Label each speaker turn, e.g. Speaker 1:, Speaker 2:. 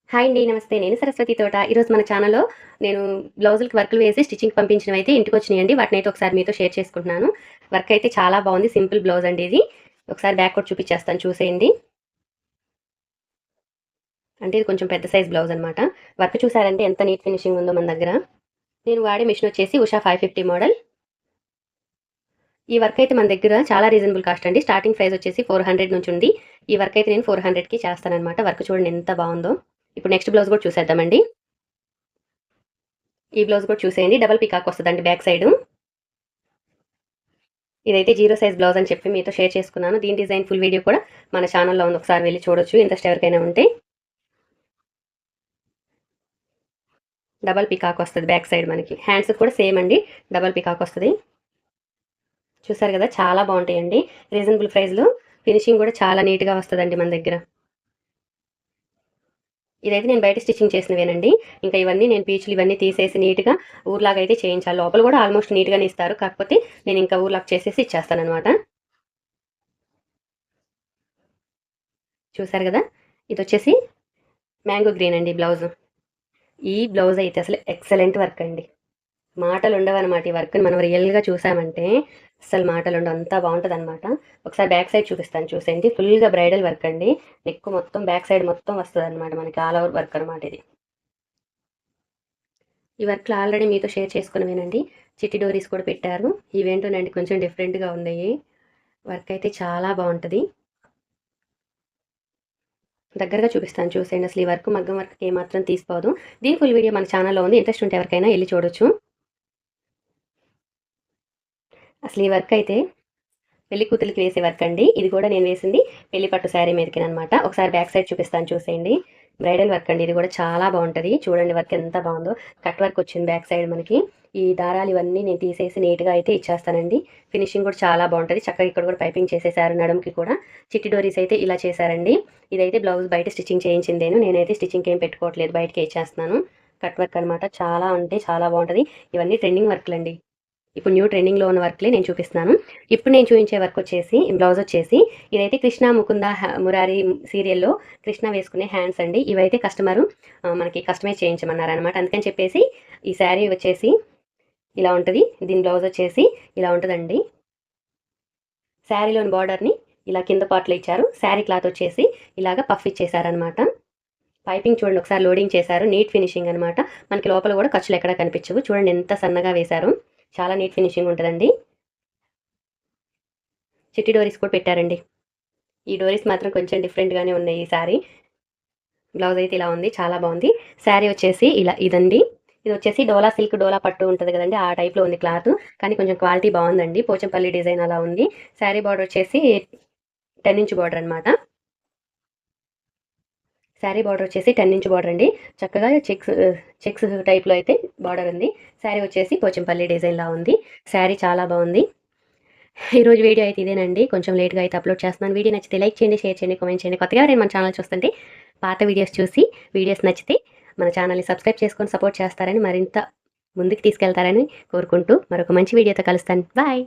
Speaker 1: Hi అండి. నమస్తే. నేను సరస్వతి తోట. ఈరోజు మన ఛానల్‌లో నేను బ్లౌజులకి వర్కులు వేసి స్టిచ్చింగ్‌కి పంపించినవైతే ఇంటికొచ్చినాయండి. వాటినైతే ఒకసారి మీతో షేర్ చేసుకుంటున్నాను. వర్క్ అయితే చాలా బాగుంది. సింపుల్ బ్లౌజ్ అండి ఇది. ఒకసారి బ్యాక్ కూడా చూపించేస్తాను చూసేయండి. అంటే ఇది కొంచెం పెద్ద సైజ్ బ్లౌజ్ అనమాట. వర్క్ చూసారంటే ఎంత నీట్ ఫినిషింగ్ ఉందో మన దగ్గర. నేను వాడే మిషన్ వచ్చేసి ఉషా 550 మోడల్. ఈ వర్క్ అయితే మన దగ్గర చాలా రీజనబుల్ కాస్ట్ అండి. స్టార్టింగ్ ప్రైస్ వచ్చేసి 400 నుంచి ఉంది. ఈ వర్క్ అయితే నేను 400కి చేస్తాననమాట. వర్క్ చూడండి ఎంత బాగుందో. ఇప్పుడు నెక్స్ట్ బ్లౌజ్ కూడా చూసేద్దామండి. ఈ బ్లౌజ్ కూడా చూసేయండి. డబల్ పికాక్ వస్తుందండి బ్యాక్ సైడ్. ఇదైతే 0 సైజ్ బ్లౌజ్ అని చెప్పి మీతో షేర్ చేసుకున్నాను. దీని డిజైన్ ఫుల్ వీడియో కూడా మన ఛానల్‌లో ఉంది. ఒకసారి వెళ్లి చూడొచ్చు ఇంట్రెస్ట్ ఎవరికైనా ఉంటే. డబల్ పికాక్ వస్తది బ్యాక్ సైడ్ మనకి. హ్యాండ్స్ కూడా సేమ్ అండి. డబల్ పికాక్ వస్తది. చూసారు కదా చాలా బాగుంటాయండి. రీజనబుల్ ప్రైస్‌లో ఫినిషింగ్ కూడా చాలా నీట్‌గా వస్తదండి మన దగ్గర. ఇదైతే నేను బయట స్టిచ్చింగ్ చేసినవేనండి. ఇంకా ఇవన్నీ నేను పీచులు ఇవన్నీ తీసేసి నీట్‌గా ఊర్లాగా అయితే చేయించాలి. లోపల కూడా ఆల్మోస్ట్ నీట్‌గానే ఇస్తారు. కాకపోతే నేను ఇంకా ఊర్లాగా చేసేసి ఇచ్చేస్తాననమాట. చూసారు కదా! ఇదొచ్చేసి మ్యాంగో గ్రీన్ అండి బ్లౌజ్. ఈ బ్లౌజ్ అయితే అసలు ఎక్సలెంట్ వర్క్ అండి. మాటలుండవనమాట. ఈ వర్క్‌ని మనం రియల్‌గా చూసామంటే అస్సలు మాటలుండవు. అంతా బావుంటదనమాట. ఒకసారి బ్యాక్ సైడ్ చూపిస్తాను చూసేయండి. ఫుల్‌గా బ్రైడల్ వర్క్ అండి. నెక్ మొత్తం బ్యాక్ సైడ్ మొత్తం వస్తదనమాట మనకి ఆల్ ఓవర్ వర్క్ అనమాట ఇది. ఈ వర్క్‌లు ఆల్రెడీ మీతో షేర్ చేసుకున్నవేనండి. చిట్టి డోరీస్ కూడా పెట్టారు. ఇవేంటోనండి కొంచెం డిఫరెంట్‌గా ఉన్నాయి. వర్క్ అయితే చాలా బావుంటది. దగ్గరగా చూపిస్తాను చూసేయండి. అసలు ఈ వర్క్ మగ్గం వర్క్‌కి ఏమాత్రం తీసిపోదు. దీని ఫుల్ వీడియో మన ఛానల్‌లో ఉంది. ఇంట్రెస్ట్ ఉంటే ఎవరికైనా ఎళ్లి చూడొచ్చు. అసలు ఈ వర్క్ అయితే పెళ్లి కూతురికి వేసే వర్క్ అండి. ఇది కూడా నేను వేసింది పెళ్లి పట్టు శారీ మీదకేననమాట. ఒకసారి బ్యాక్ సైడ్ చూపిస్తాను చూసేయండి. బ్రైడల్ వర్క్ అండి. ఇది కూడా చాలా బావుంటది. చూడండి వర్క్ ఎంత బావుందో. కట్ వర్క్ వచ్చింది బ్యాక్ సైడ్ మనకి. ఈ దారాలు ఇవన్నీ నేను తీసేసి నీట్‌గా అయితే ఇచ్చేస్తానండి. ఫినిషింగ్ కూడా చాలా బావుంటది. చక్కగా ఇక్కడ కూడా పైపింగ్ చేసేసారు నడుముకి కూడా. చిట్టి డోరీస్ అయితే ఇలా చేశారండి. ఇదైతే బ్లౌజ్ బయట స్టిచ్చింగ్ చేయించిందేను. నేనైతే స్టిచ్చింగ్‌కి ఏం పెట్టుకోవట్లేదు. బయటకే ఇచ్చేస్తున్నాను. కట్ వర్క్ అనమాట. చాలా అంటే చాలా బావుంటది. ఇవన్నీ ట్రెండింగ్ వర్క్‌లండి. ఇప్పుడు న్యూ ట్రెండింగ్‌లో ఉన్న వర్క్‌లే నేను చూపిస్తున్నాను. ఇప్పుడు నేను చూయించే వర్క్ వచ్చేసి బ్లౌజ్ వచ్చేసి ఇదైతే 'కృష్ణ ముకుంద మురారి' సీరియల్‌లో కృష్ణ వేసుకునే హ్యాండ్స్ అండి. ఇవైతే కస్టమరు మనకి కస్టమైజ్ చేయించమన్నారనమాట. అందుకని చెప్పేసి ఈ శారీ వచ్చేసి ఇలా ఉంటది. దీని బ్లౌజ్ వచ్చేసి ఇలా ఉంటదండి. శారీలోని బార్డర్‌ని ఇలా కింద పార్ట్‌లో ఇచ్చారు. శారీ క్లాత్ వచ్చేసి ఇలాగ పఫ్ ఇచ్చేసారనమాట. పైపింగ్ చూడండి ఒకసారి లోడింగ్ చేశారు. నీట్ ఫినిషింగ్ అనమాట. మనకి లోపల కూడా ఖర్చులు ఎక్కడా కనిపించవు. చూడండి ఎంత సన్నగా వేశారో. చాలా నీట్ ఫినిషింగ్ ఉంటదండి. చిట్టి డోరీస్ కూడా పెట్టారండి. ఈ డోరీస్ మాత్రం కొంచెం డిఫరెంట్‌గానే ఉన్నాయి ఈసారి. బ్లౌజ్ అయితే ఇలా ఉంది. చాలా బావుంది. శారీ వచ్చేసి ఇలా ఇదండి. ఇదొచ్చేసి డోలా సిల్క్, డోలా పట్టు ఉంటది గదండీ! ఆ టైప్‌లో ఉంది క్లాతు. కానీ కొంచెం క్వాలిటీ బావుందండి. పోచంపల్లి డిజైన్ అలా ఉంది. శారీ బార్డర్ వచ్చేసి 10 ఇంచ్ బార్డర్ అనమాట. శారీ బార్డర్ వచ్చేసి 10 ఇంచ్ బార్డర్ అండి. చక్కగా చెక్స్ టైప్‌లో అయితే బార్డర్ ఉంది. శారీ వచ్చేసి పోచంపల్లి డిజైన్‌లా ఉంది. శారీ చాలా బావుంది. ఈరోజు వీడియో అయితే ఇదేనండి. కొంచెం లేట్‌గా అయితే అప్‌లోడ్ చేస్తున్నాను. వీడియో నచ్చితే లైక్ చేయండి, షేర్ చేయండి, కామెంట్ చేయండి. కొత్తగా ఎవరైనా మన ఛానల్ చూస్తుంటే పాత వీడియోస్ చూసి వీడియోస్ నచ్చితే మన ఛానల్‌ని సబ్స్క్రైబ్ చేసుకొని సపోర్ట్ చేస్తారని మరింత ముందుకు తీసుకెళ్తారని కోరుకుంటూ మరొక మంచి వీడియోతో కలుస్తాను. బాయ్.